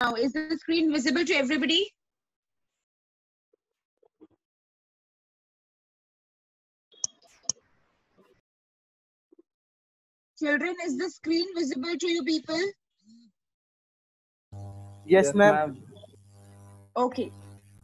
is the screen visible to everybody? Children, is the screen visible to you people? Yes, ma'am. Okay.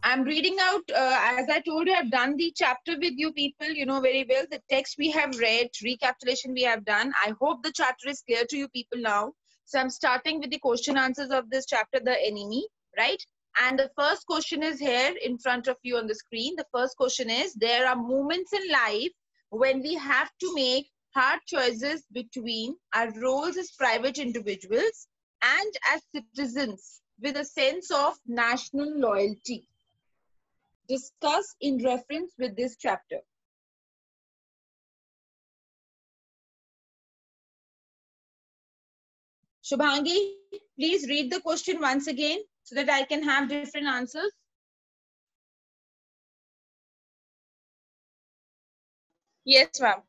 I'm reading out, as I told you, I've done the chapter with you people, you know very well. The text we have read, recapitulation we have done. I hope the chapter is clear to you people now. So I'm starting with the question answers of this chapter, The Enemy, right? And the first question is here in front of you on the screen. The first question is, there are moments in life when we have to make hard choices between our roles as private individuals and as citizens with a sense of national loyalty. Discuss in reference with this chapter. Shubhangi, please read the question once again so that I can have different answers. Yes, ma'am.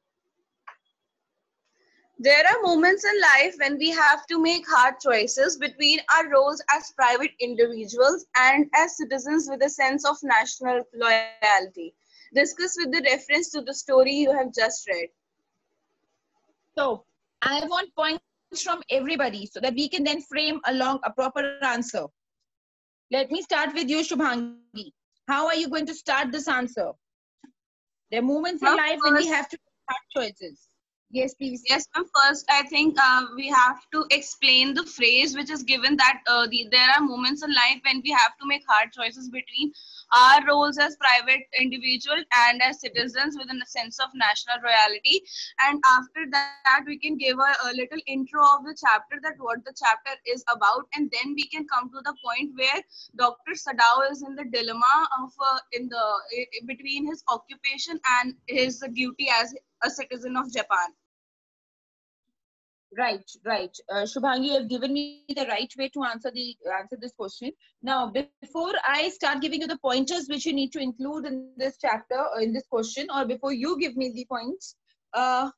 There are moments in life when we have to make hard choices between our roles as private individuals and as citizens with a sense of national loyalty. Discuss with the reference to the story you have just read. So, I want points from everybody so that we can then frame along a proper answer. Let me start with you, Shubhangi. How are you going to start this answer? There are moments in life when we have to make hard choices. Yes, please. Yes, ma'am. First, I think we have to explain the phrase which is given that there are moments in life when we have to make hard choices between our roles as private individual and as citizens within a sense of national royalty. And after that, we can give a little intro of the chapter, that what the chapter is about, and then we can come to the point where Dr. Sadao is in the dilemma of between his occupation and his duty as a citizen of Japan. Right, right. Shubhangi, you have given me the right way to answer this question. Now, before I start giving you the pointers which you need to include in this chapter, in this question, or before you give me the points,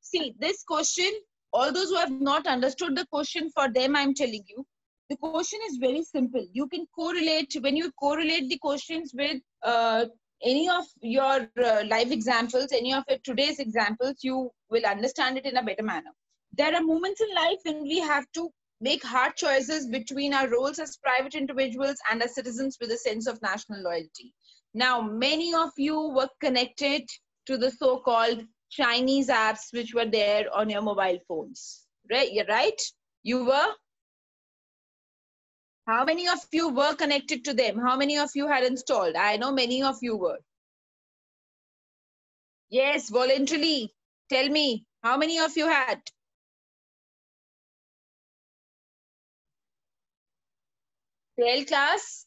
see, this question, all those who have not understood the question, for them, I'm telling you, the question is very simple. You can correlate, when you correlate the questions with any of your live examples, any of your today's examples, you will understand it in a better manner. There are moments in life when we have to make hard choices between our roles as private individuals and as citizens with a sense of national loyalty. Now, many of you were connected to the so-called Chinese apps which were there on your mobile phones. Right? You're right? You were? How many of you were connected to them? How many of you had installed? I know many of you were. Yes, voluntarily. Tell me, how many of you had? Twelfth class?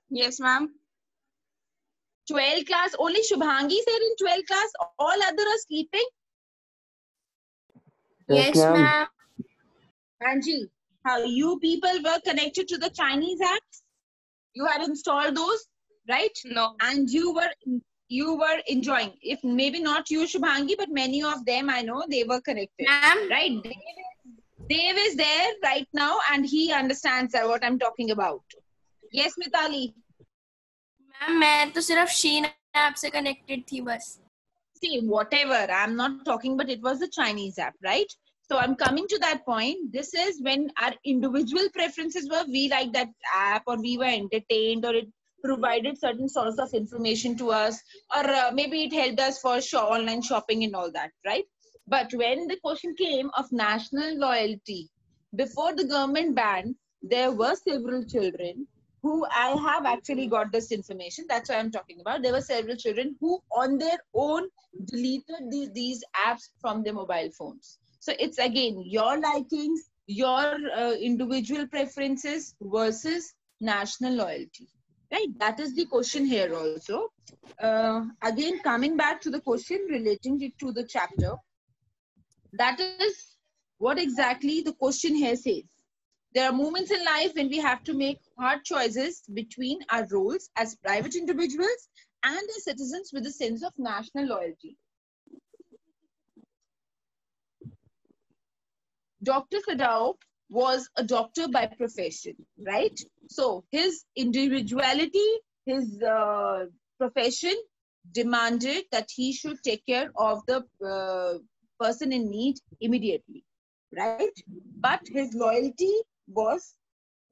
Yes, ma'am. 12th class, only Shubhangi said in 12th class, all other are sleeping? Yes, ma'am. Anji, how you people were connected to the Chinese apps? You had installed those, right? No. And you were enjoying. If maybe not you, Shubhangi, but many of them I know they were connected. Ma'am. Right? Dave is there right now and he understands what I'm talking about. Yes, Mitali. Ma'am मैं तो सिर्फ शीन app से connected थी बस. See, whatever, I'm not talking, but it was the Chinese app, right? So I'm coming to that point. This is when our individual preferences were, we like that app, or we were entertained, or it provided certain sorts of information to us, or maybe it helped us for online shopping and all that, right? But when the question came of national loyalty, before the government ban, there were several children who I have actually got this information. That's why I'm talking about. There were several children who on their own deleted these apps from their mobile phones. So it's again your likings, your individual preferences versus national loyalty, right? That is the question here also. Again, coming back to the question relating it to the chapter, that is what exactly the question here says. There are moments in life when we have to make hard choices between our roles as private individuals and as citizens with a sense of national loyalty. Dr. Sadao, was a doctor by profession, right? So his individuality, his profession demanded that he should take care of the person in need immediately, right? But his loyalty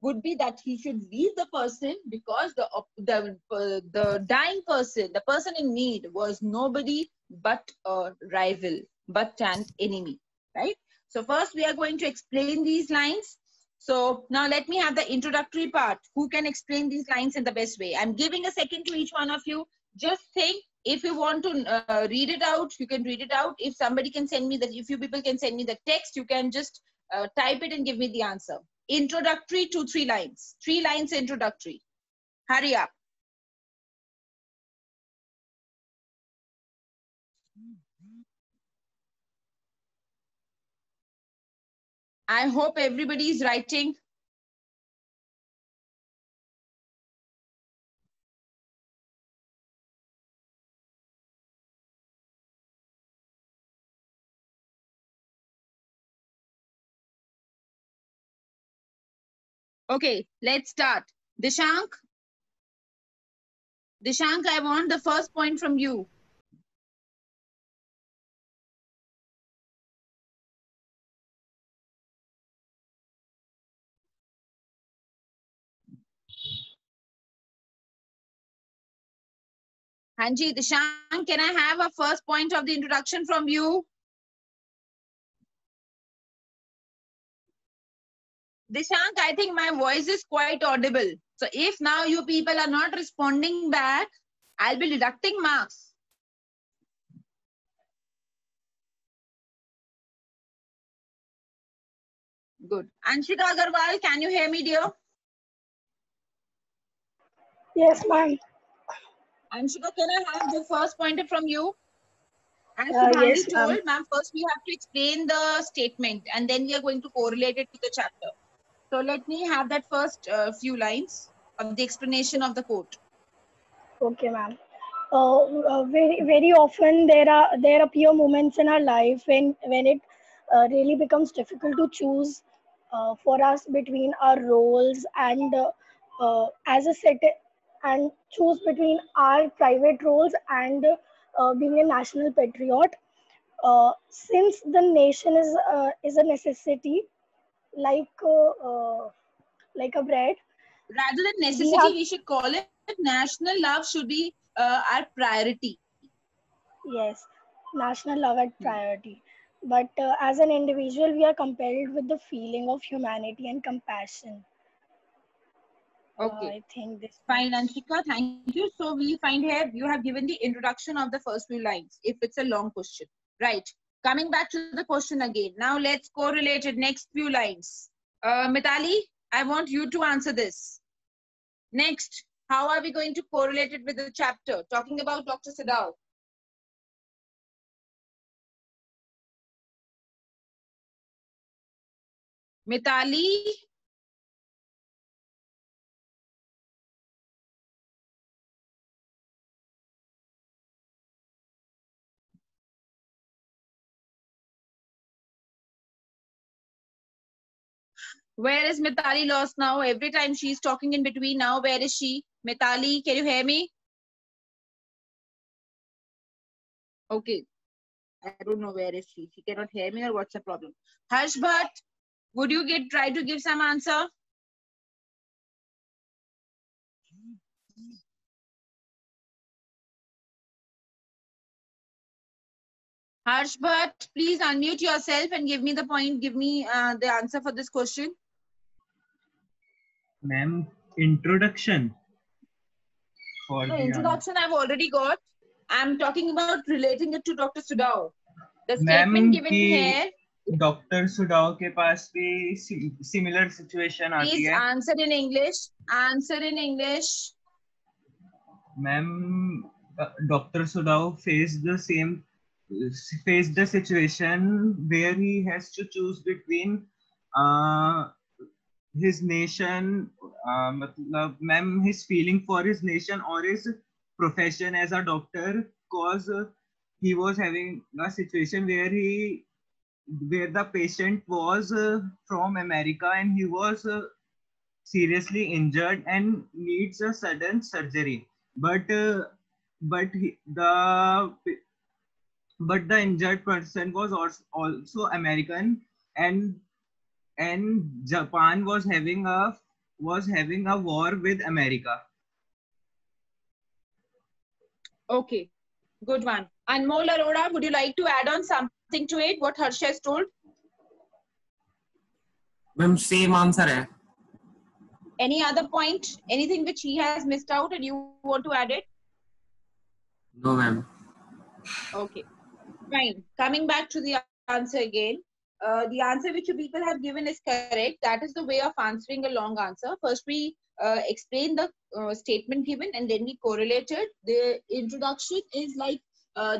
would be that he should leave the person because the dying person, the person in need, was nobody but a rival, but an enemy, right? So first we are going to explain these lines. So now let me have the introductory part. Who can explain these lines in the best way? I'm giving a second to each one of you. Just think, if you want to read it out, you can read it out. If somebody can send me that, if you people can send me the text, you can just type it and give me the answer. Introductory, 2-3 lines. 3 lines introductory. Hurry up. I hope everybody is writing. Okay, let's start. Dishank, I want the first point from you. Hanji, Dishank, can I have a first point of the introduction from you? Dishank, I think my voice is quite audible. So if now you people are not responding back, I'll be deducting marks. Good. Anshika Agarwal, can you hear me, dear? Yes, ma'am. Anshika, can I have the first pointer from you? As Yes, Shubhangi ma'am. told, ma'am, first we have to explain the statement and then we are going to correlate it to the chapter. So let me have that first few lines of the explanation of the quote. Okay, ma'am. Very often there appear moments in our life when it really becomes difficult to choose for us between our roles and as a set and choose between our private roles and being a national patriot. Since the nation is a necessity, like a bread. Rather than We necessity, have we should call it national love should be our priority. Yes, national love at priority. But as an individual, we are compelled with the feeling of humanity and compassion. Okay. I think this Fine, much. Anshika, thank you. So we find here you have given the introduction of the first few lines, if it's a long question. Right. Coming back to the question again. Now let's correlate it next few lines. Mitali, I want you to answer this. Next, how are we going to correlate it with the chapter? Talking about Dr. Sadao. Mitali, where is Mitali lost now? Every time she's talking in between now, where is she? Mitali, can you hear me? Okay. I don't know where is she. She cannot hear me or what's the problem? Harsh Bhatt, would you try to give some answer? Harsh Bhatt, please unmute yourself and give me the point. Give me the answer for this question. Ma'am, introduction. For No, the introduction I've already got. I'm talking about relating it to Dr. Sudhao. The ma'am statement given कि here. Doctor सुडाओ के पास भी similar situation आती Please है. answer in English. Answer in English. Ma'am, Dr. Sudhao faced the situation where he has to choose between his nation, मतलब ma'am, his feeling for his nation or his profession as a doctor, cause he was having a situation where he where the patient was from America, and he was seriously injured and needs a sudden surgery. But but he, the injured person was also American, and Japan was having a war with America. Okay, good one. Anmol Arora, would you like to add on something to it, what Harsh has told? Ma'am same answer है. Any other point? Anything which he has missed out and you want to add it? No ma'am. Okay, fine. Coming back to the answer again. The answer which you people have given is correct. That is the way of answering a long answer. First, we explain the statement given and then we correlated. The introduction is like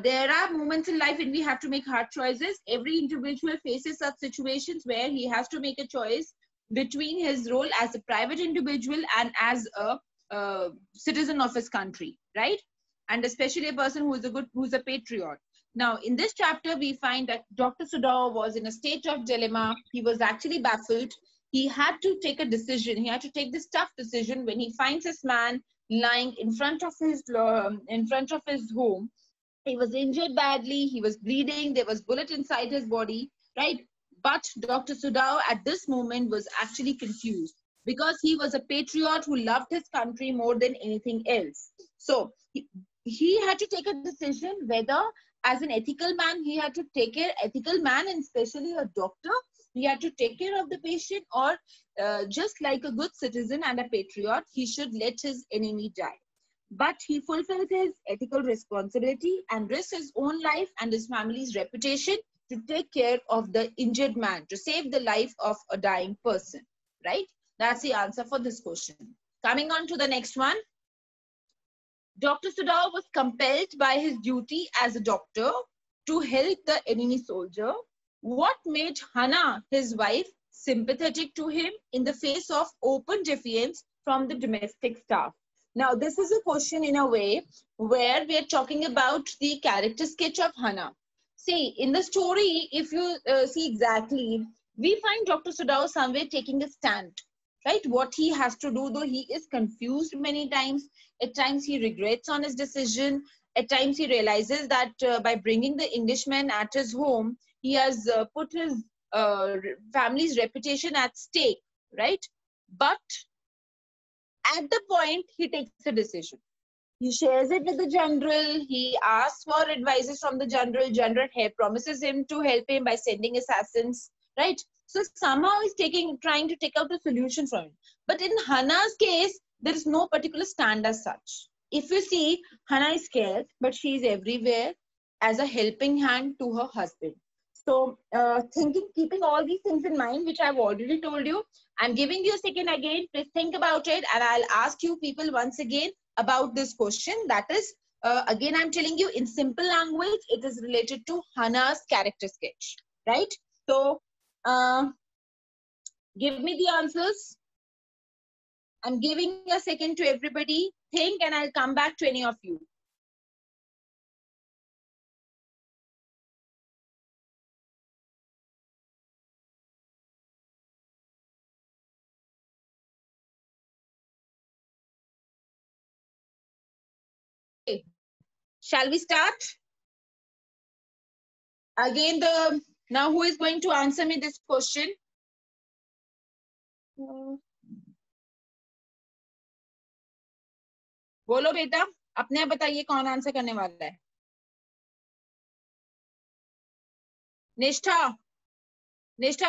there are moments in life when we have to make hard choices. Every individual faces such situations where he has to make a choice between his role as a private individual and as a citizen of his country, right? And especially a person who's a patriot. Now, in this chapter, we find that Dr. Sudhao was in a state of dilemma. He was actually baffled. He had to take a decision. He had to take this tough decision when he finds this man lying in front of his home. He was injured badly. He was bleeding. There was bullet inside his body, right? But Dr. Sudhao at this moment was actually confused because he was a patriot who loved his country more than anything else. So he had to take a decision whether, as an ethical man, he had to take care, ethical man and especially a doctor, he had to take care of the patient, or just like a good citizen and a patriot, he should let his enemy die. But he fulfilled his ethical responsibility and risked his own life and his family's reputation to take care of the injured man, to save the life of a dying person, right? That's the answer for this question. Coming on to the next one. Dr. Sudhao was compelled by his duty as a doctor to help the enemy soldier. What made Hannah, his wife, sympathetic to him in the face of open defiance from the domestic staff? Now, this is a question in a way where we are talking about the character sketch of Hannah. See, in the story, if you see exactly, we find Dr. Sudhao somewhere taking a stand, right? What he has to do, though he is confused many times, at times he regrets on his decision, at times he realizes that by bringing the Englishman at his home, he has put his family's reputation at stake, right? But at the point, he takes a decision. He shares it with the general. He asks for advices from the general. General promises him to help him by sending assassins, right? So somehow he's trying to take out a solution from it. But in Hannah's case, there is no particular stand as such. If you see, Hannah is scared, but she is everywhere as a helping hand to her husband. So keeping all these things in mind, which I've already told you, I'm giving you a second again. Please think about it, and I'll ask you people once again about this question. That is, again, I'm telling you in simple language, it is related to Hannah's character sketch, right? So, give me the answers. I'm giving a second to everybody. Think, and I'll come back to any of you. Okay. Shall we start? Again, now who is going to answer me this question? बोलो बेटा, अपने आप बताइए कौन answer करने वाला है? Nishtha,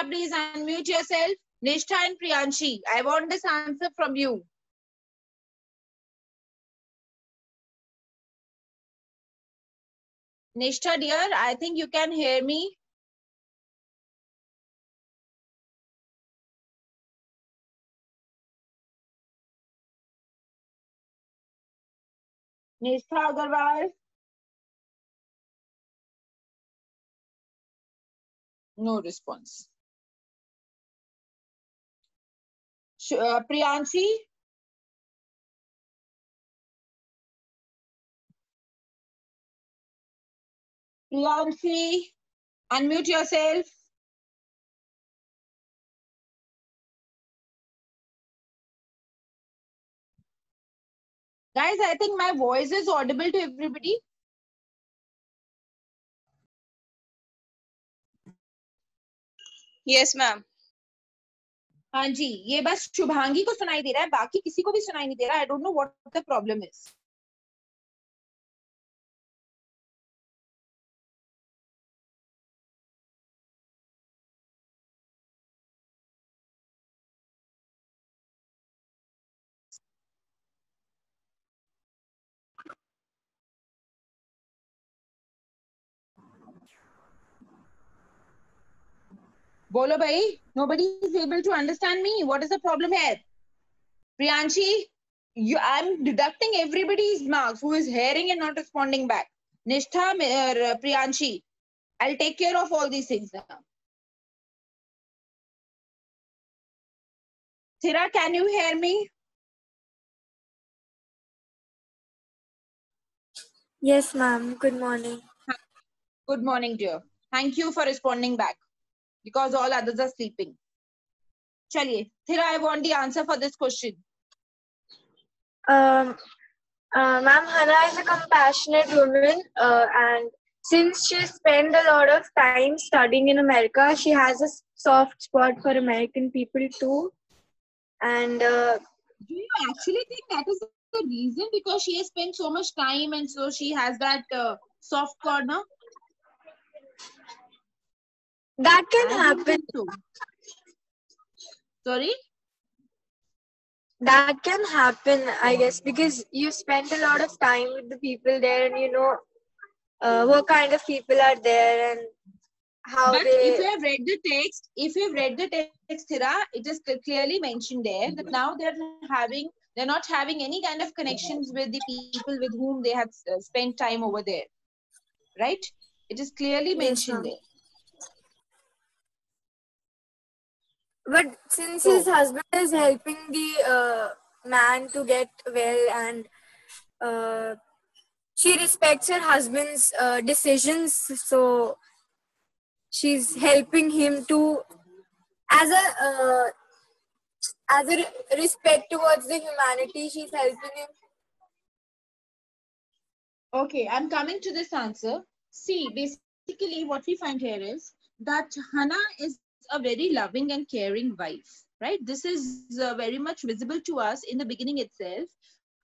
please unmute yourself. Nishtha and Priyanshi, I want this answer from you. Nishtha dear, I think you can hear me. Nishtha Agarwal. No response. Priyanshi. Priyanshi, unmute yourself. Guys, I think my voice is audible to everybody. Yes, ma'am. हाँ जी, ये बस शुभांगी को सुनाई दे रहा है, बाकी किसी को भी सुनाई नहीं दे रहा. I don't know what the problem is. बोलो भाई, nobody is able to understand me. What is the problem here? Priyanshi, I'm deducting everybody's marks who is hearing and not responding back. Nishtha, Priyanshi, I'll take care of all these things now. Thira, can you hear me? Yes, ma'am. Good morning. Good morning, dear. Thank you for responding back because all others are sleeping. Chaliye, Thira, I want the answer for this question. Ma'am, Hannah is a compassionate woman, and since she spent a lot of time studying in America, she has a soft spot for American people too. And Do you actually think that is the reason because she has spent so much time and so she has that soft corner? that can I don't happen. think so. Sorry? That can happen, I guess, because you spent a lot of time with the people there, and you know what kind of people are there and how But they. if you have read the text, Thira, it is clearly mentioned there that now they're not having any kind of connections with the people with whom they have spent time over there, right? It is clearly Yes, mentioned ma'am. there. But since So, his husband is helping the man to get well, and uh, she respects her husband's decisions, so she's helping him to as a respect towards the humanity. She's helping him. okay, I'm coming to this answer. See, basically, what we find here is that Hannah is a very loving and caring wife, right? This is very much visible to us in the beginning itself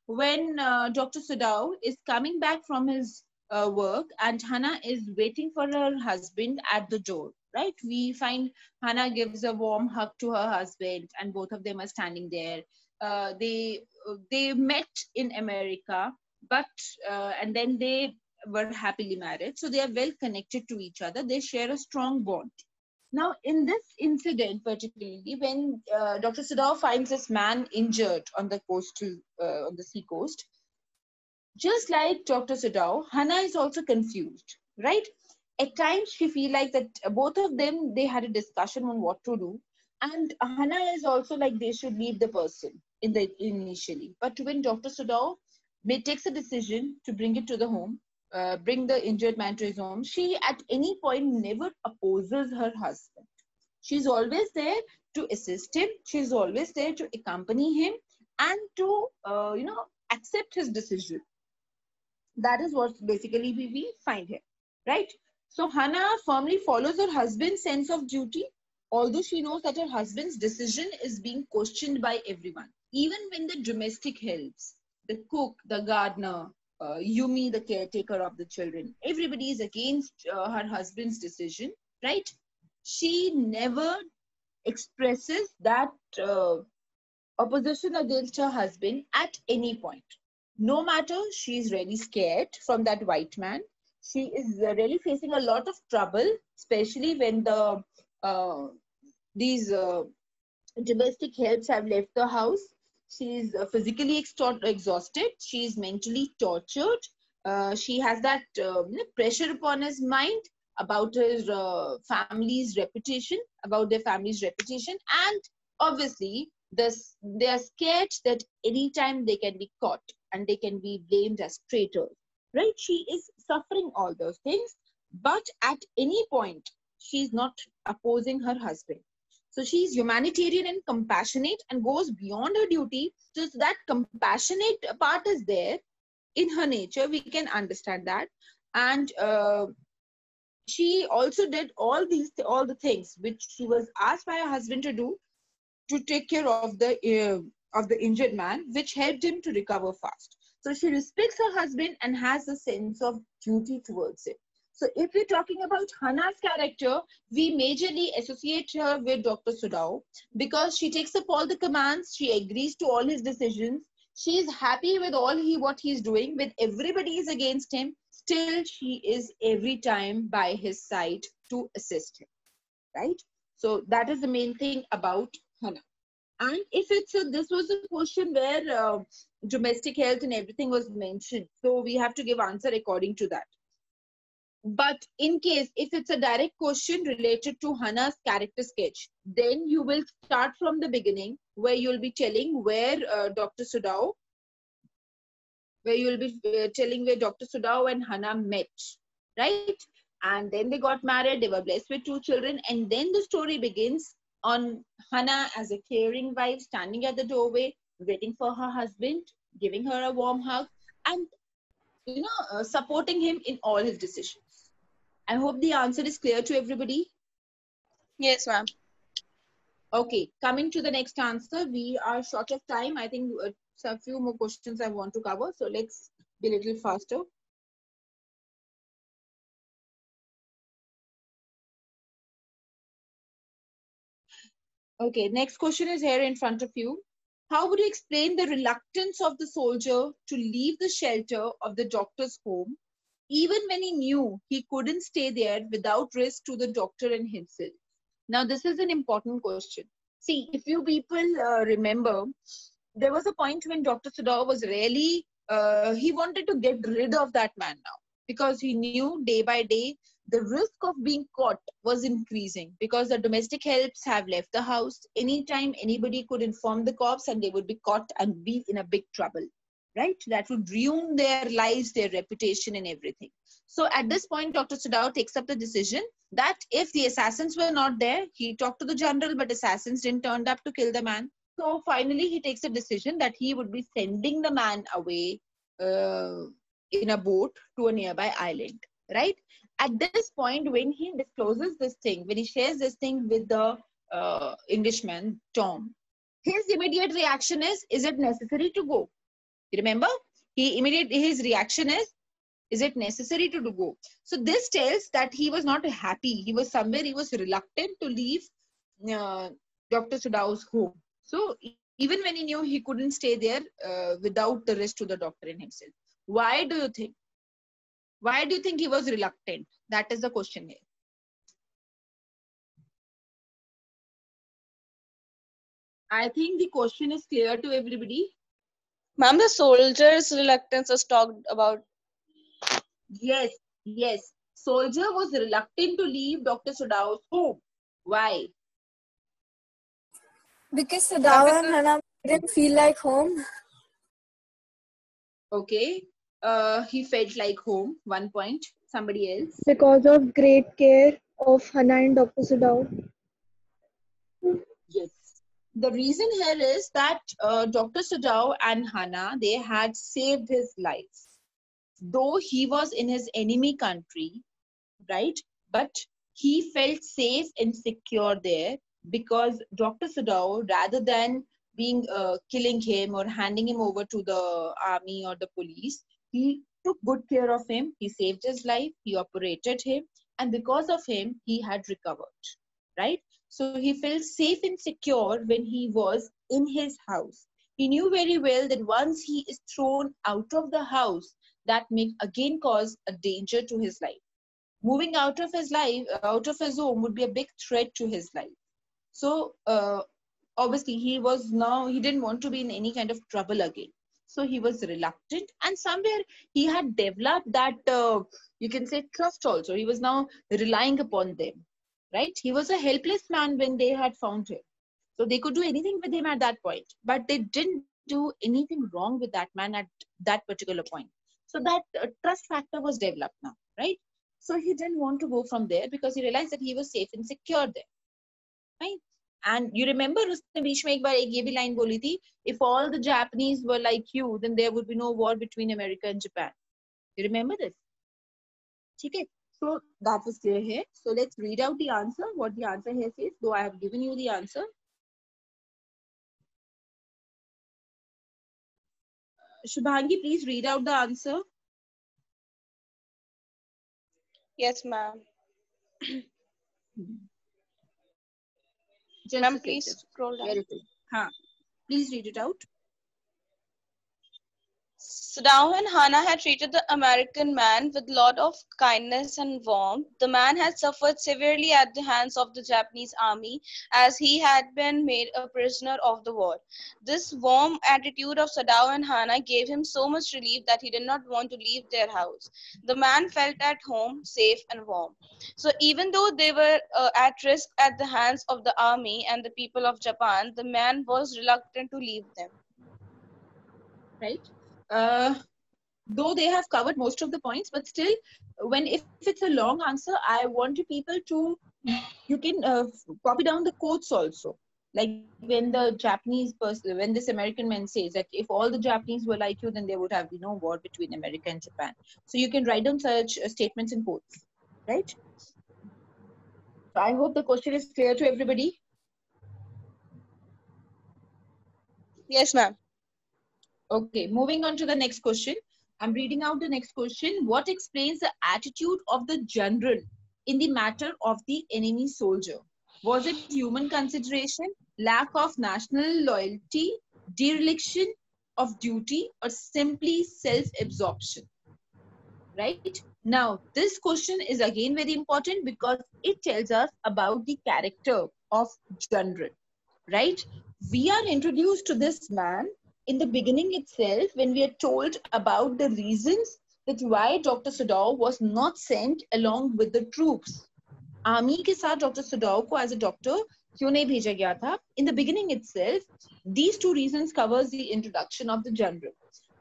when Dr. Sudhao is coming back from his work and Hannah is waiting for her husband at the door, right? We find Hannah gives a warm hug to her husband and both of them are standing there. They met in America, but and then they were happily married. So they are well connected to each other. They share a strong bond. Now, in this incident, particularly when Dr. Sudhao finds this man injured on the sea coast, just like Dr. Sudhao, Hannah is also confused, right? At times, she feels like that both of them they had a discussion on what to do, and Hannah is also like they should leave the person initially. But when Dr. Sudhao takes a decision to bring it to the home, bring the injured man to his home, she at any point never opposes her husband. She's always there to assist him. She's always there to accompany him and to accept his decision. That is what basically we find here, right? So Hannah firmly follows her husband's sense of duty, although she knows that her husband's decision is being questioned by everyone, even when the domestic helps, the cook, the gardener, Yumi, the caretaker of the children, everybody is against her husband's decision, right? She never expresses that opposition against her husband at any point. No matter she is really scared from that white man, she is really facing a lot of trouble, especially when these domestic helps have left the house. She is physically exhausted. She is mentally tortured. She has that pressure upon his mind about her family's reputation, about their family's reputation, and obviously they are scared that anytime they can be caught and they can be blamed as traitors. Right? She is suffering all those things, but at any point she is not opposing her husband. So she's humanitarian and compassionate and goes beyond her duty. So that compassionate part is there in her nature. We can understand that. And she also did all the things which she was asked by her husband to do to take care of the injured man, which helped him to recover fast. So she respects her husband and has a sense of duty towards him. So if we're talking about Hannah's character, we majorly associate her with Dr. Sudhao because she takes up all the commands, she agrees to all his decisions, she is happy with what he's doing, with everybody is against him, still she is every time by his side to assist him, right? So that is the main thing about Hannah. And if this was a question where domestic health and everything was mentioned, so we have to give answer according to that. But in case if it's a direct question related to Hannah's character sketch, then you will start from the beginning where you'll be telling where Dr. Sudhao and Hannah met, right? And then they got married, they were blessed with 2 children, and then the story begins on Hannah as a caring wife standing at the doorway, waiting for her husband, giving her a warm hug, and supporting him in all his decisions. I hope the answer is clear to everybody. Yes, ma'am. Okay, coming to the next answer, we are short of time. I think a few more questions I want to cover, so let's be a little faster. Okay, next question is here in front of you. How would you explain the reluctance of the soldier to leave the shelter of the doctor's home, even when he knew he couldn't stay there without risk to the doctor and himself? Now, this is an important question. See, if you people remember, there was a point when Dr. Sudhao was really, he wanted to get rid of that man now because he knew day by day the risk of being caught was increasing because the domestic helps have left the house. Anytime anybody could inform the cops and they would be caught and be in a big trouble, right? That would ruin their lives, their reputation and everything. So at this point, Dr. Sudhao takes up the decision that if the assassins were not there, he talked to the general, but assassins didn't turn up to kill the man. So finally, he takes a decision that he would be sending the man away in a boat to a nearby island, right? At this point, when he discloses this thing, when he shares this thing with the Englishman, Tom, his immediate reaction is it necessary to go? You remember? His reaction is it necessary to go? So this tells that he was not happy. He was reluctant to leave Dr. Sudhao's home. So even when he knew he couldn't stay there without the risk to the doctor and himself. Why do you think? Why do you think he was reluctant? That is the question here. I think the question is clear to everybody. Ma'am, the soldier's reluctance is talked about. Yes, yes. Soldier was reluctant to leave Dr. Sudhao's home. Why? Because Sudhao and Hannah didn't feel like home. Okay. He felt like home. 1 point. Somebody else. Because of great care of Hannah and Dr. Sudhao. Yes. The reason here is that Dr. Sudhao and Hannah, they had saved his life. Though he was in his enemy country, right? But he felt safe and secure there because Dr. Sudhao, rather than killing him or handing him over to the army or the police, he took good care of him. He saved his life. He operated him. And because of him, he had recovered, right? So he felt safe and secure when he was in his house. He knew very well that once he is thrown out of the house, that may again cause a danger to his life. Moving out of his home would be a big threat to his life. So obviously he didn't want to be in any kind of trouble again. So he was reluctant, and somewhere he had developed that, you can say, trust also. He was now relying upon them, right? He was a helpless man when they had found him. So they could do anything with him at that point, but they didn't do anything wrong with that man at that particular point. So that trust factor was developed now, right? So he didn't want to go from there because he realized that he was safe and secure there, right? And you remember उसने बीच में एक बार एक ये भी line बोली थी, if all the Japanese were like you, then there would be no war between America and Japan. You remember this? Okay. So that was clear here. So let's read out the answer. What the answer here says, though I have given you the answer. Shubhangi, please read out the answer. Yes, ma'am. Just Ma'am, a please second. scroll down. Very good. Huh. Please read it out. Sadao and Hana had treated the American man with a lot of kindness and warmth. The man had suffered severely at the hands of the Japanese army as he had been made a prisoner of the war. This warm attitude of Sadao and Hana gave him so much relief that he did not want to leave their house. The man felt at home, safe and warm. So even though they were at risk at the hands of the army and the people of Japan, the man was reluctant to leave them. Right? Though they have covered most of the points, but still, if it's a long answer, I want you people to, you can copy down the quotes also. Like when the Japanese person, when this American man says that if all the Japanese were like you, then there would have been no war between America and Japan. So you can write down such statements in quotes, right? So I hope the question is clear to everybody. Yes, ma'am. Okay, moving on to the next question. I'm reading out the next question. What explains the attitude of the general in the matter of the enemy soldier? Was it human consideration, lack of national loyalty, dereliction of duty, or simply self-absorption? Right? Now, this question is again very important because it tells us about the character of general. Right? We are introduced to this man in the beginning itself when we are told about the reasons that why Dr. Sadao was not sent along with the troops. Army के साथ Dr. Sadao को as a doctor क्यों नहीं भेजा गया था? In the beginning itself, these two reasons covers the introduction of the general.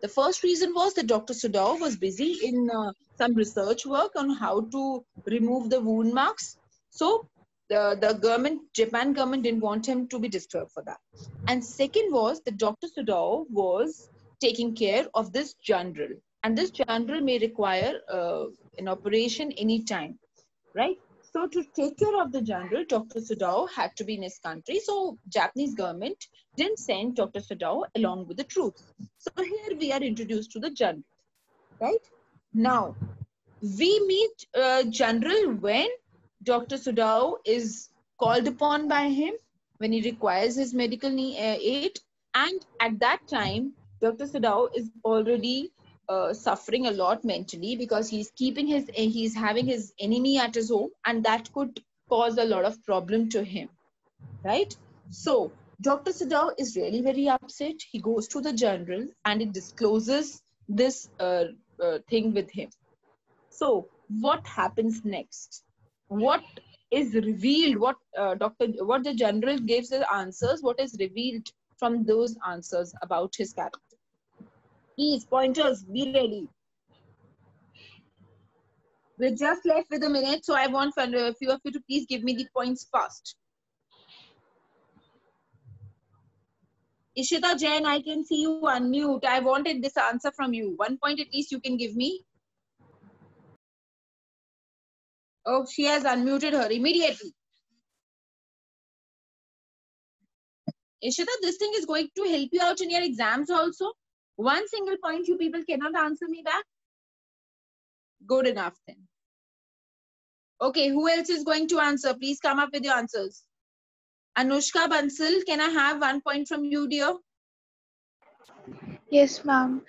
The first reason was that Dr. Sadao was busy in some research work on how to remove the wound marks. So the government, Japan government didn't want him to be disturbed for that. And second was that Dr. Sadao was taking care of this general. And this general may require an operation anytime, right? So to take care of the general, Dr. Sadao had to be in his country. So Japanese government didn't send Dr. Sadao along with the troops. So here we are introduced to the general, right? Now, we meet general when Dr. Sadao is called upon by him, when he requires his medical aid. And at that time, Dr. Sadao is already suffering a lot mentally because he's having his enemy at his home, and that could cause a lot of problem to him, right? So Dr. Sadao is really very upset. He goes to the general and it discloses this thing with him. So what happens next? What is revealed? What the general gives the answers? What is revealed from those answers about his character? Please, pointers, be ready. We're just left with a minute, so I want a few of you to please give me the points fast. Ishita Jain, I can see you unmute. I wanted this answer from you. 1 point at least you can give me. Oh, she has unmuted her immediately. Ishita, this thing is going to help you out in your exams also. 1 single point you people cannot answer me back. Good enough then. Okay, who else is going to answer? Please come up with your answers. Anushka Bansal, can I have 1 point from you, dear? Yes, ma'am.